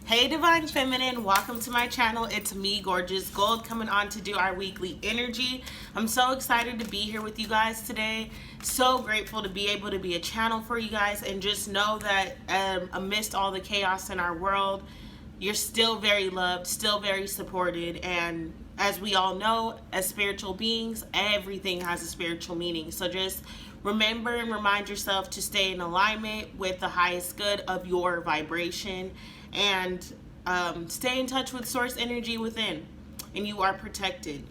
Hey Divine Feminine, welcome to my channel. It's me, Gorgeous Gold, coming on to do our weekly energy. I'm so excited to be here with you guys today. So grateful to be able to be a channel for you guys, and just know that amidst all the chaos in our world, you're still very loved, still very supported, and as we all know, as spiritual beings, everything has a spiritual meaning. So just remember and remind yourself to stay in alignment with the highest good of your vibration, and stay in touch with source energy within, and you are protected.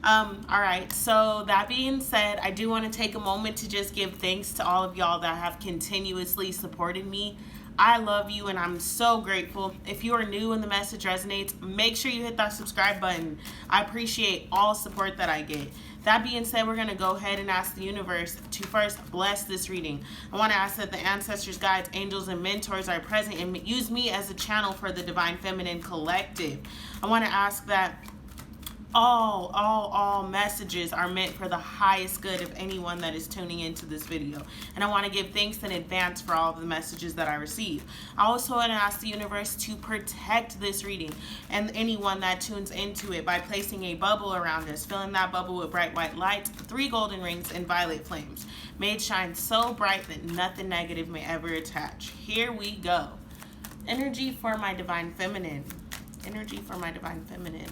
All right, so that being said, I do want to take a moment to just give thanks to all of y'all that have continuously supported me. I love you and I'm so grateful. If you are new and the message resonates, make sure you hit that subscribe button. I appreciate all support that I get. That being said, we're going to go ahead and ask the universe to first bless this reading. I want to ask that the ancestors, guides, angels, and mentors are present and use me as a channel for the Divine Feminine Collective. I want to ask that all messages are meant for the highest good of anyone that is tuning into this video. And I want to give thanks in advance for all of the messages that I receive. I also want to ask the universe to protect this reading and anyone that tunes into it by placing a bubble around us, filling that bubble with bright white lights, 3 golden rings, and violet flames. May it shine so bright that nothing negative may ever attach. Here we go. Energy for my Divine Feminine. Energy for my Divine Feminine.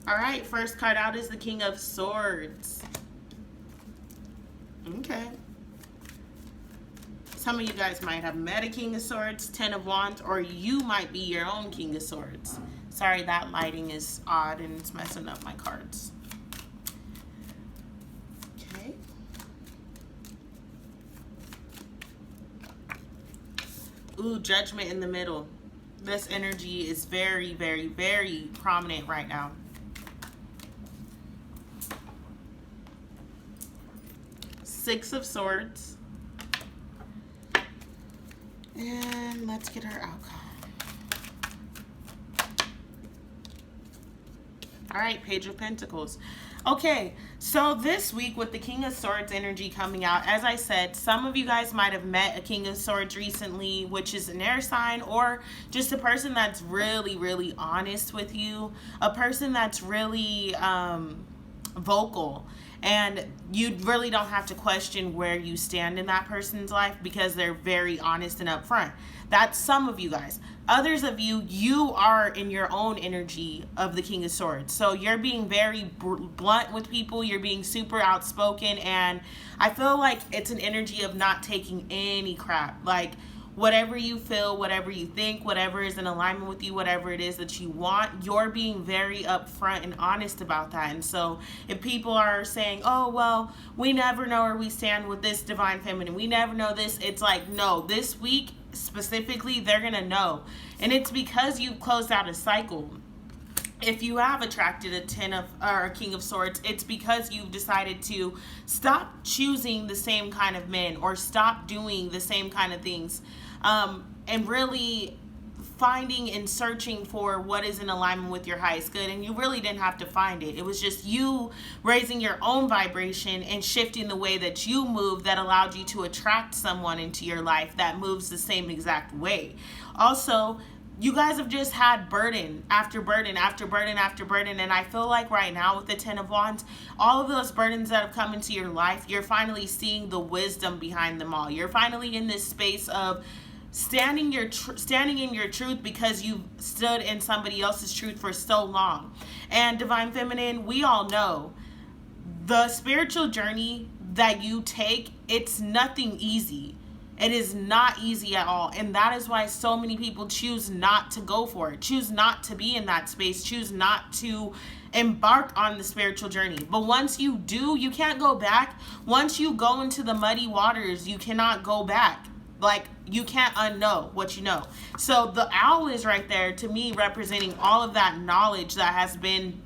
All right, first card out is the King of Swords. Okay. Some of you guys might have met a King of Swords, 10 of Wands, or you might be your own King of Swords. Sorry, that lighting is odd and it's messing up my cards. Okay. Ooh, Judgment in the middle. This energy is very, very, very prominent right now. Six of Swords. And let's get our outcome. All right, Page of Pentacles. Okay, so this week with the King of Swords energy coming out, as I said, some of you guys might have met a King of Swords recently, which is an air sign, or just a person that's really, really honest with you, a person that's really vocal. And you really don't have to question where you stand in that person's life because they're very honest and upfront. That's some of you guys. Others of you, you are in your own energy of the King of Swords. So you're being very blunt with people. You're being super outspoken. And I feel like it's an energy of not taking any crap. Like, whatever you feel, whatever you think, whatever is in alignment with you, whatever it is that you want, you're being very upfront and honest about that. And so if people are saying, oh, well, we never know where we stand with this Divine Feminine, we never know this, it's like, no, this week specifically, they're going to know. And it's because you've closed out a cycle. If you have attracted a King of Swords, it's because you've decided to stop choosing the same kind of men or stop doing the same kind of things, and really finding and searching for what is in alignment with your highest good. And you really didn't have to find it. It was just you raising your own vibration and shifting the way that you move that allowed you to attract someone into your life that moves the same exact way. Also, you guys have just had burden after burden after burden after burden. And I feel like right now with the 10 of Wands, all of those burdens that have come into your life, you're finally seeing the wisdom behind them all. You're finally in this space of standing in your truth because you've stood in somebody else's truth for so long. And Divine Feminine, we all know the spiritual journey that you take, it's nothing easy. It is not easy at all. And that is why so many people choose not to go for it, choose not to be in that space, choose not to embark on the spiritual journey. But once you do, you can't go back. Once you go into the muddy waters, you cannot go back. Like, you can't unknow what you know. So the owl is right there to me representing all of that knowledge that has been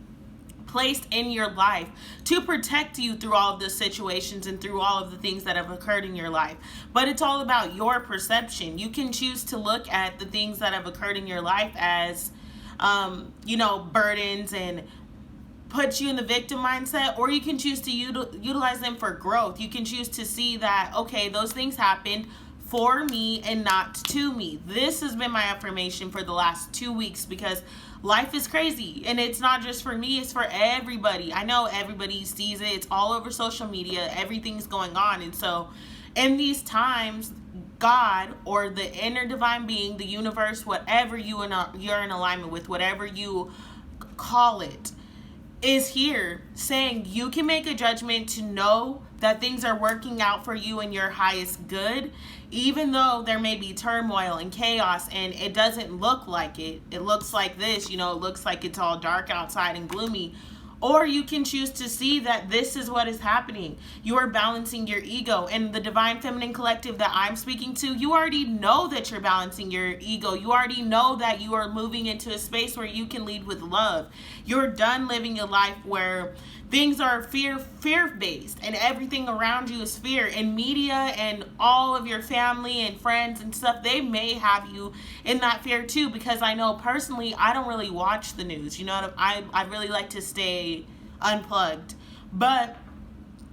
placed in your life to protect you through all of the situations and through all of the things that have occurred in your life. But it's all about your perception. You can choose to look at the things that have occurred in your life as, burdens and put you in the victim mindset, or you can choose to utilize them for growth. You can choose to see that, okay, those things happened for me and not to me. This has been my affirmation for the last 2 weeks because life is crazy, and it's not just for me, it's for everybody. I know everybody sees it. It's all over social media. Everything's going on. And so in these times, God or the inner divine being, the universe, whatever you're in alignment with, whatever you call it, is here saying you can make a judgment to know that things are working out for you in your highest good, even though there may be turmoil and chaos and it doesn't look like it. It looks like this, it looks like it's all dark outside and gloomy. Or you can choose to see that this is what is happening. You are balancing your ego. And the Divine Feminine Collective that I'm speaking to, you already know that you're balancing your ego. You already know that you are moving into a space where you can lead with love. You're done living a life where things are fear-based and everything around you is fear. And media and all of your family and friends and stuff, they may have you in that fear too, because I know personally, I don't really watch the news. I really like to stay unplugged. But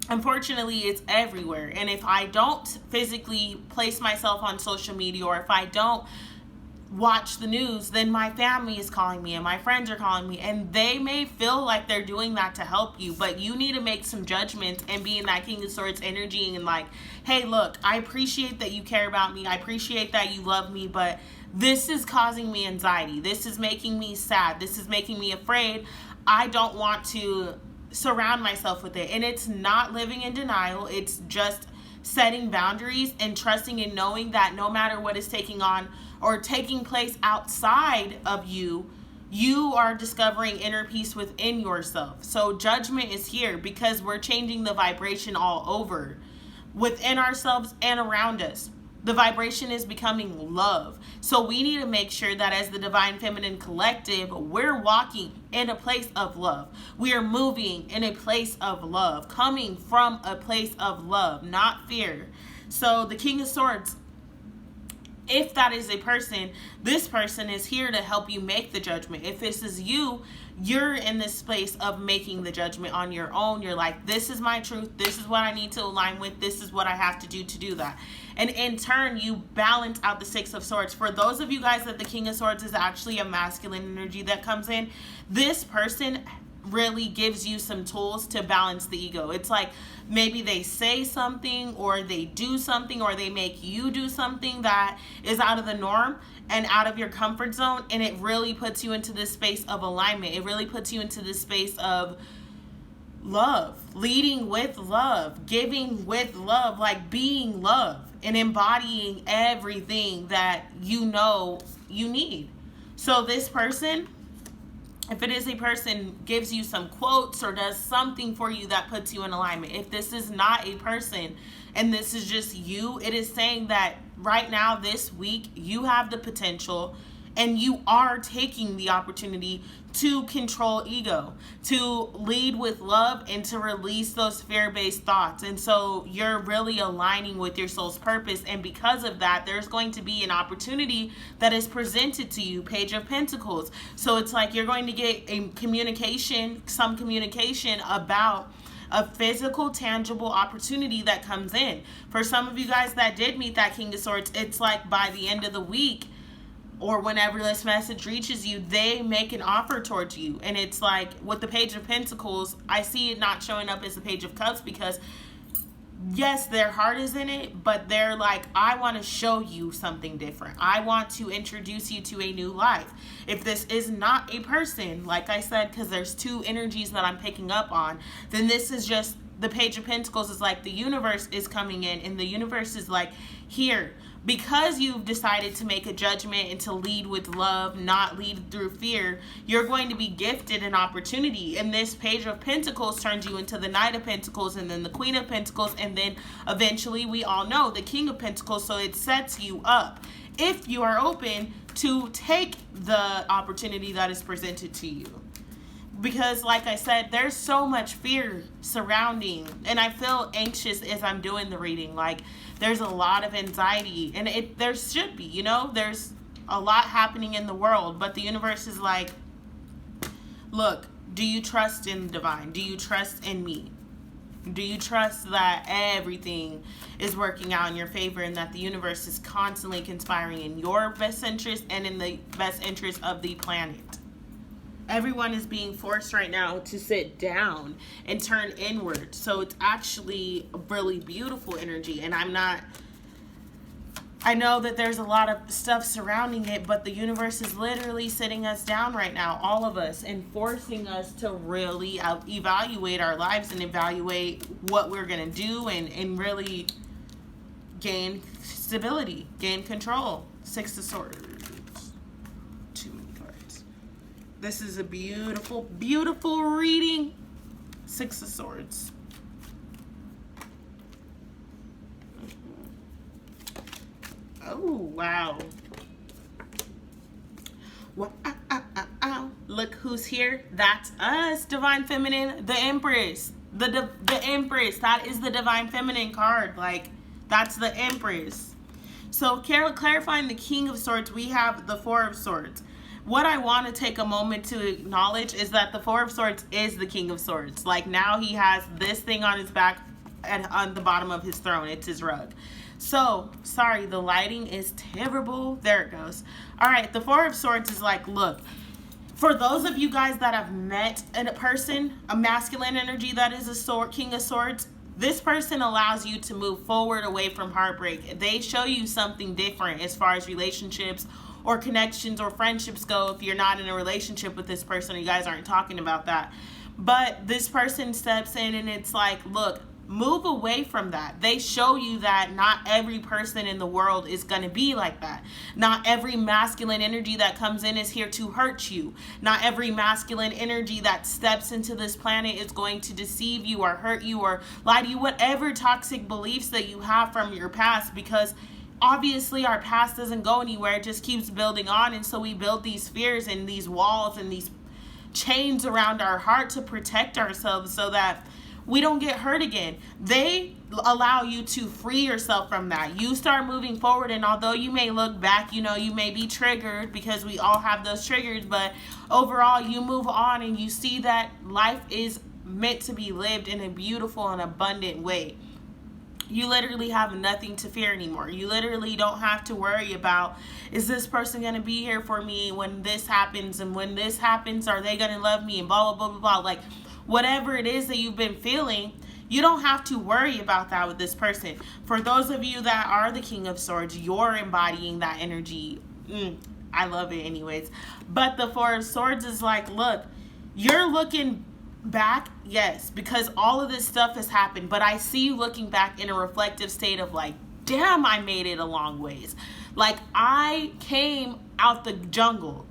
unfortunately, it's everywhere. And if I don't physically place myself on social media, or if I don't watch the news, then my family is calling me and my friends are calling me, and they may feel like they're doing that to help you, but you need to make some judgments and be in that King of Swords energy and like, hey, look, I appreciate that you care about me, I appreciate that you love me, but this is causing me anxiety, this is making me sad, this is making me afraid. I don't want to surround myself with it. And it's not living in denial, it's just setting boundaries and trusting and knowing that no matter what is taking on or taking place outside of you, you are discovering inner peace within yourself. So judgment is here because we're changing the vibration all over within ourselves and around us. The vibration is becoming love. So we need to make sure that as the Divine Feminine Collective, we're walking in a place of love. We are moving in a place of love, coming from a place of love, not fear. So the King of Swords, if that is a person, this person is here to help you make the judgment. If this is you, you're in this place of making the judgment on your own. You're like, this is my truth. This is what I need to align with. This is what I have to do that. And in turn, you balance out the Six of Swords. For those of you guys that the King of Swords is actually a masculine energy that comes in, this person really gives you some tools to balance the ego. It's like maybe they say something or they do something or they make you do something that is out of the norm and out of your comfort zone, and it really puts you into this space of alignment. It really puts you into this space of love, leading with love, giving with love, like being love and embodying everything that you know you need. So this person, if it is a person, gives you some quotes or does something for you that puts you in alignment. If this is not a person and this is just you, it is saying that right now, this week, you have the potential and you are taking the opportunity to control ego, to lead with love, and to release those fear-based thoughts. And so you're really aligning with your soul's purpose. And because of that, there's going to be an opportunity that is presented to you, Page of Pentacles. So it's like you're going to get some communication about a physical, tangible opportunity that comes in. For some of you guys that did meet that King of Swords, it's like by the end of the week, or whenever this message reaches you, they make an offer towards you. And it's like with the Page of Pentacles, I see it not showing up as the Page of Cups because yes, their heart is in it, but they're like, I want to show you something different. I want to introduce you to a new life. If this is not a person, like I said, because there's two energies that I'm picking up on, then this is just the Page of Pentacles is like the universe is coming in, and the universe is like, here, because you've decided to make a judgment and to lead with love, not lead through fear, you're going to be gifted an opportunity. And this Page of Pentacles turns you into the Knight of Pentacles, and then the Queen of Pentacles, and then eventually we all know the King of Pentacles. So it sets you up if you are open to take the opportunity that is presented to you. Because like I said, there's so much fear surrounding, and I feel anxious as I'm doing the reading. Like there's a lot of anxiety, and there should be, there's a lot happening in the world, but the universe is like, look, do you trust in the divine? Do you trust in me? Do you trust that everything is working out in your favor and that the universe is constantly conspiring in your best interest and in the best interest of the planet? Everyone is being forced right now to sit down and turn inward. So it's actually a really beautiful energy. And I know that there's a lot of stuff surrounding it, but the universe is literally sitting us down right now, all of us, and forcing us to really evaluate our lives and evaluate what we're going to do and really gain stability, gain control. Six of Swords. Too many cards. This is a beautiful, beautiful reading. Six of Swords. Oh, wow. Wow. Look who's here. That's us, Divine Feminine, the Empress. The Empress. That is the Divine Feminine card. Like, that's the Empress. So, clarifying the King of Swords, we have the Four of Swords. What I want to take a moment to acknowledge is that the Four of Swords is the King of Swords. Like, now he has this thing on his back and on the bottom of his throne. It's his rug. So, sorry, the lighting is terrible. There it goes. All right, the Four of Swords is like, look, for those of you guys that have met a person, a masculine energy that is a King of Swords, this person allows you to move forward away from heartbreak. They show you something different as far as relationships or connections or friendships go if you're not in a relationship with this person or you guys aren't talking about that. But this person steps in and it's like, look, move away from that. They show you that not every person in the world is going to be like that. Not every masculine energy that comes in is here to hurt you. Not every masculine energy that steps into this planet is going to deceive you or hurt you or lie to you. Whatever toxic beliefs that you have from your past, because obviously our past doesn't go anywhere. It just keeps building on. And so we build these fears and these walls and these chains around our heart to protect ourselves so that we don't get hurt again. They allow you to free yourself from that. You start moving forward, and although you may look back, you know, you may be triggered because we all have those triggers, but overall you move on and you see that life is meant to be lived in a beautiful and abundant way. You literally have nothing to fear anymore. You literally don't have to worry about, is this person going to be here for me when this happens? And when this happens, are they going to love me? And blah, blah, blah, blah, blah. Like, whatever it is that you've been feeling, you don't have to worry about that with this person. For those of you that are the King of Swords, you're embodying that energy. I love it anyways. But the Four of Swords is like, look, you're looking back, yes, because all of this stuff has happened, but I see you looking back in a reflective state of like, damn, I made it a long ways. Like, I came out the jungle.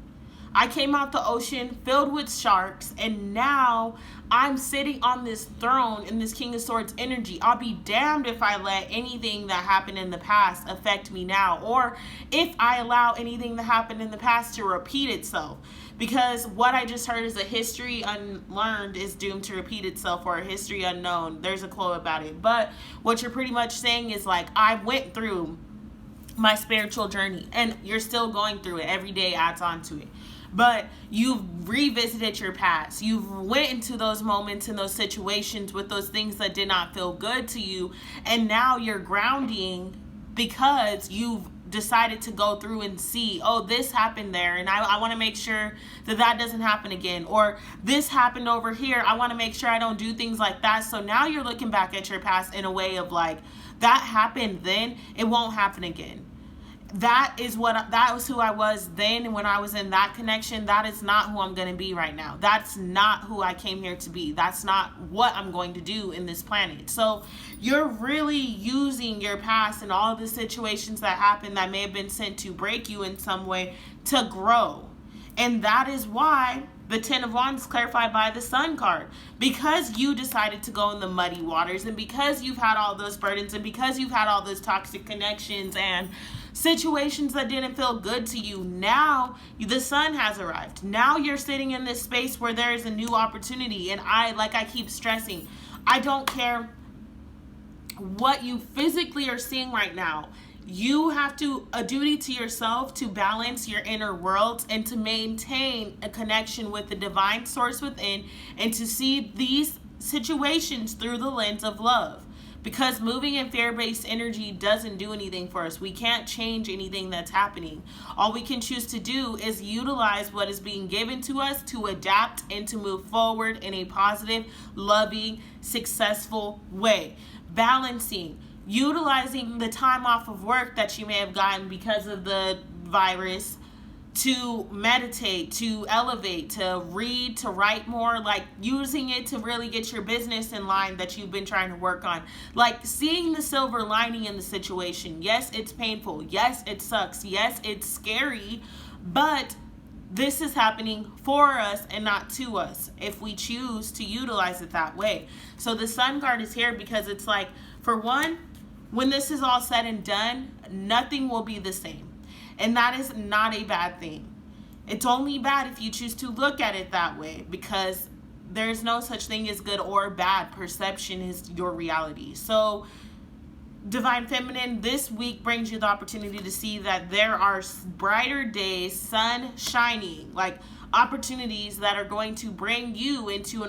I came out the ocean filled with sharks, and now I'm sitting on this throne in this King of Swords energy. I'll be damned if I let anything that happened in the past affect me now, or if I allow anything that happened in the past to repeat itself. Because what I just heard is a history unlearned is doomed to repeat itself, or a history unknown. There's a quote about it. But what you're pretty much saying is like, I went through my spiritual journey, and you're still going through it. Every day adds on to it. But you've revisited your past. You've went into those moments and those situations with those things that did not feel good to you. And now you're grounding because you've decided to go through and see, oh, this happened there, and I want to make sure that that doesn't happen again. Or this happened over here. I want to make sure I don't do things like that. So now you're looking back at your past in a way of like, that happened then, it won't happen again. That was who I was then when I was in that connection. That is not who I'm going to be right now. That's not who I came here to be. That's not what I'm going to do in this planet. So you're really using your past and all the situations that happened that may have been sent to break you in some way to grow. And that is why the Ten of Wands is clarified by the Sun card. Because you decided to go in the muddy waters, and because you've had all those burdens, and because you've had all those toxic connections and situations that didn't feel good to you, now the Sun has arrived. Now you're sitting in this space where there is a new opportunity. And I keep stressing, I don't care what you physically are seeing right now. You have a duty to yourself to balance your inner worlds and to maintain a connection with the divine source within, and to see these situations through the lens of love. Because moving in fear-based energy doesn't do anything for us. We can't change anything that's happening. All we can choose to do is utilize what is being given to us to adapt and to move forward in a positive, loving, successful way. Balancing, utilizing the time off of work that you may have gotten because of the virus to meditate, to elevate, to read, to write more, like using it to really get your business in line that you've been trying to work on. Like seeing the silver lining in the situation. Yes, it's painful. Yes, it sucks. Yes, it's scary, but this is happening for us and not to us if we choose to utilize it that way. So the sun card is here because it's like, for one, when this is all said and done, nothing will be the same. And that is not a bad thing. It's only bad if you choose to look at it that way, because there's no such thing as good or bad. Perception is your reality. So Divine Feminine, this week brings you the opportunity to see that there are brighter days, sun shining, like opportunities that are going to bring you into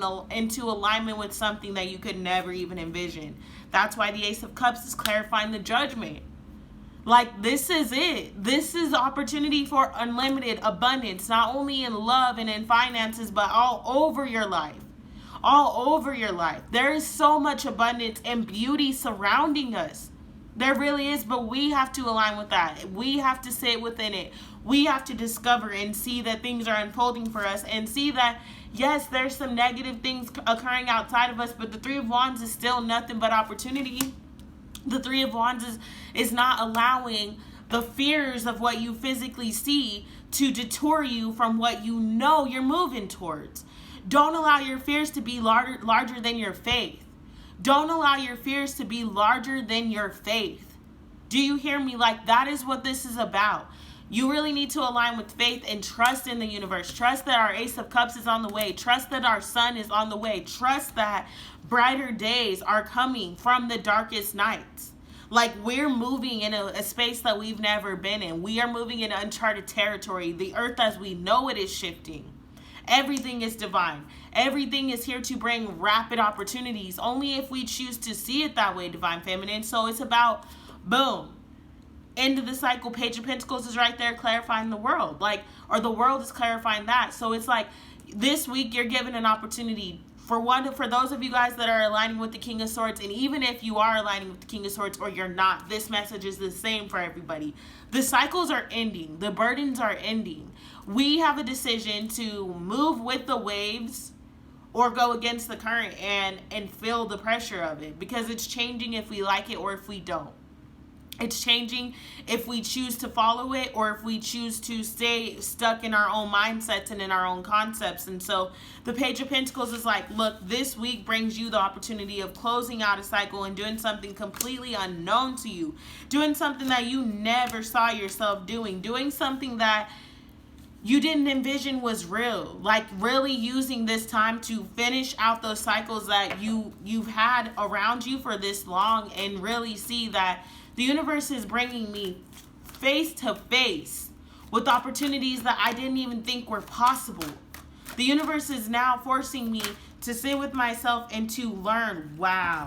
alignment with something that you could never even envision. That's why the Ace of Cups is clarifying the Judgment. Like, this is it. This is opportunity for unlimited abundance, not only in love and in finances, but all over your life. All over your life. There is so much abundance and beauty surrounding us. There really is, but we have to align with that. We have to sit within it. We have to discover and see that things are unfolding for us, and see that, yes, there's some negative things occurring outside of us, but the Three of Wands is still nothing but opportunity. The Three of Wands is not allowing the fears of what you physically see to detour you from what you know you're moving towards. Don't allow your fears to be larger than your faith. Don't allow your fears to be larger than your faith. Do you hear me? Like, that is what this is about. You really need to align with faith and trust in the universe. Trust that our Ace of Cups is on the way. Trust that our sun is on the way. Trust that brighter days are coming from the darkest nights. Like, we're moving in a space that we've never been in. We are moving in uncharted territory. The earth as we know it is shifting. Everything is divine. Everything is here to bring rapid opportunities, only if we choose to see it that way, Divine Feminine. So it's about, boom, end of the cycle. Page of Pentacles is right there clarifying the world, like, or the world is clarifying that. So it's like, this week you're given an opportunity. For those of you guys that are aligning with the King of Swords, and even if you are aligning with the King of Swords or you're not, this message is the same for everybody. The cycles are ending. The burdens are ending. We have a decision to move with the waves or go against the current and feel the pressure of it, because it's changing if we like it or if we don't. It's changing if we choose to follow it or if we choose to stay stuck in our own mindsets and in our own concepts. And so the Page of Pentacles is like, look, this week brings you the opportunity of closing out a cycle and doing something completely unknown to you. Doing something that you never saw yourself doing something that you didn't envision was real. Like, really using this time to finish out those cycles that you've had around you for this long, and really see that the universe is bringing me face to face with opportunities that I didn't even think were possible. The universe is now forcing me to sit with myself and to learn. Wow.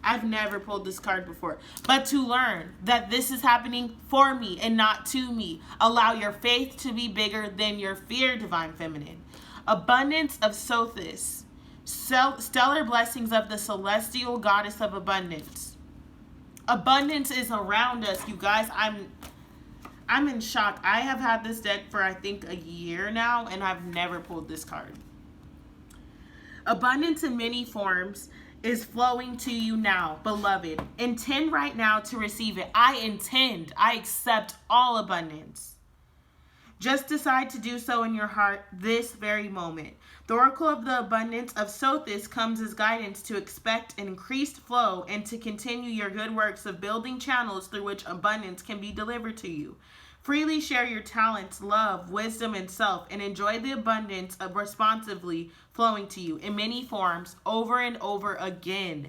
I've never pulled this card before. But to learn that this is happening for me and not to me. Allow your faith to be bigger than your fear, Divine Feminine. Abundance of Sothis. Stellar blessings of the celestial goddess of abundance. Abundance is around us, you guys. I'm in shock. I have had this deck for, I think, a year now, and I've never pulled this card. Abundance in many forms is flowing to you now, beloved. Intend right now to receive it. I intend. I accept all abundance. Just decide to do so in your heart this very moment. The Oracle of the Abundance of Sothis comes as guidance to expect an increased flow and to continue your good works of building channels through which abundance can be delivered to you. Freely share your talents, love, wisdom, and self, and enjoy the abundance of responsively flowing to you in many forms over and over again.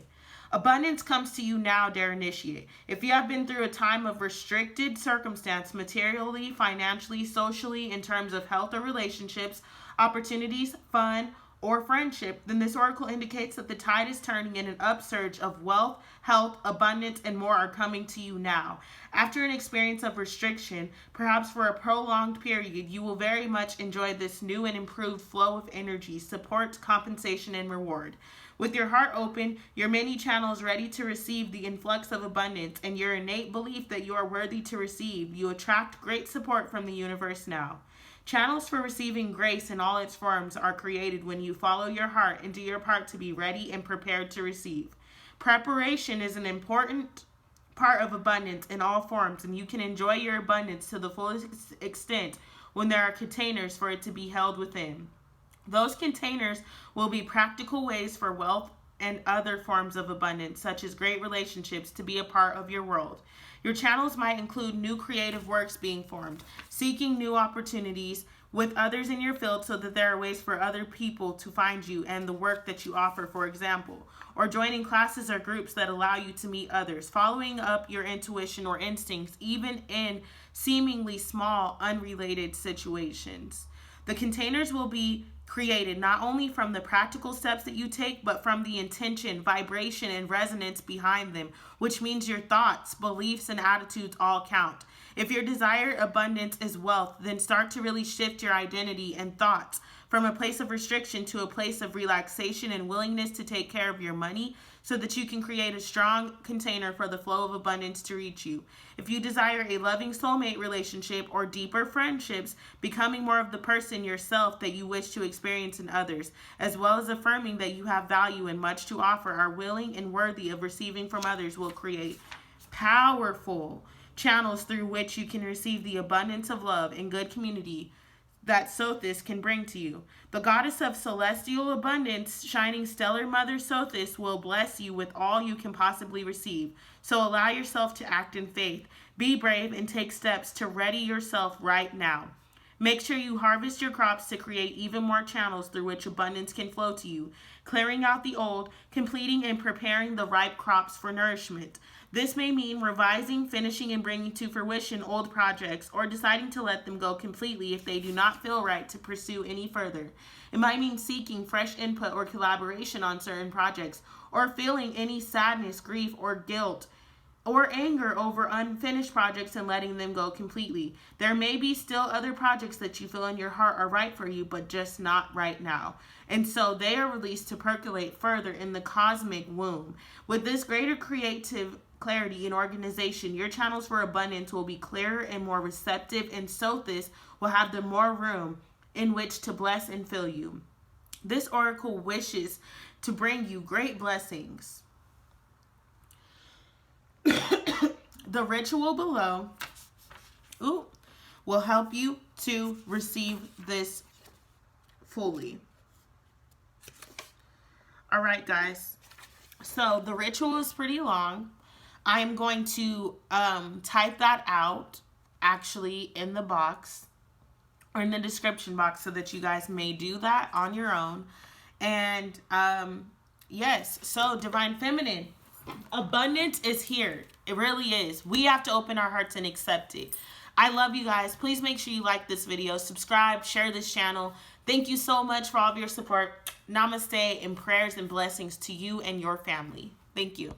Abundance comes to you now, dear initiate. If you have been through a time of restricted circumstance, materially, financially, socially, in terms of health or relationships, opportunities, fun, or friendship, then this oracle indicates that the tide is turning and an upsurge of wealth, health, abundance, and more are coming to you now. After an experience of restriction, perhaps for a prolonged period, you will very much enjoy this new and improved flow of energy, support, compensation, and reward. With your heart open, your many channels ready to receive the influx of abundance, and your innate belief that you are worthy to receive, you attract great support from the universe now. Channels for receiving grace in all its forms are created when you follow your heart and do your part to be ready and prepared to receive. Preparation is an important part of abundance in all forms, and you can enjoy your abundance to the fullest extent when there are containers for it to be held within. Those containers will be practical ways for wealth and other forms of abundance, such as great relationships, to be a part of your world. Your channels might include new creative works being formed, seeking new opportunities with others in your field so that there are ways for other people to find you and the work that you offer, for example, or joining classes or groups that allow you to meet others, following up your intuition or instincts, even in seemingly small, unrelated situations. The containers will be created not only from the practical steps that you take, but from the intention, vibration, and resonance behind them, which means your thoughts, beliefs, and attitudes all count. If your desired abundance is wealth, then start to really shift your identity and thoughts from a place of restriction to a place of relaxation and willingness to take care of your money so that you can create a strong container for the flow of abundance to reach you. If you desire a loving soulmate relationship or deeper friendships, becoming more of the person yourself that you wish to experience in others, as well as affirming that you have value and much to offer, are willing and worthy of receiving from others, will create powerful channels through which you can receive the abundance of love and good community that Sothis can bring to you. The goddess of celestial abundance, shining stellar mother Sothis, will bless you with all you can possibly receive. So allow yourself to act in faith. Be brave and take steps to ready yourself right now. Make sure you harvest your crops to create even more channels through which abundance can flow to you, clearing out the old, completing and preparing the ripe crops for nourishment. This may mean revising, finishing, and bringing to fruition old projects, or deciding to let them go completely if they do not feel right to pursue any further. It might mean seeking fresh input or collaboration on certain projects, or feeling any sadness, grief, or guilt, or anger over unfinished projects and letting them go completely. There may be still other projects that you feel in your heart are right for you, but just not right now. And so they are released to percolate further in the cosmic womb. With this greater creative clarity and organization, your channels for abundance will be clearer and more receptive, and Sothis will have the more room in which to bless and fill you. This oracle wishes to bring you great blessings. The ritual below will help you to receive this fully. All right, guys. So the ritual is pretty long. I am going to type that out actually in the box or in the description box so that you guys may do that on your own. And yes, so Divine Feminine, abundance is here. It really is. We have to open our hearts and accept it. I love you guys. Please make sure you like this video, subscribe, share this channel. Thank you so much for all of your support. Namaste, and prayers and blessings to you and your family. Thank you.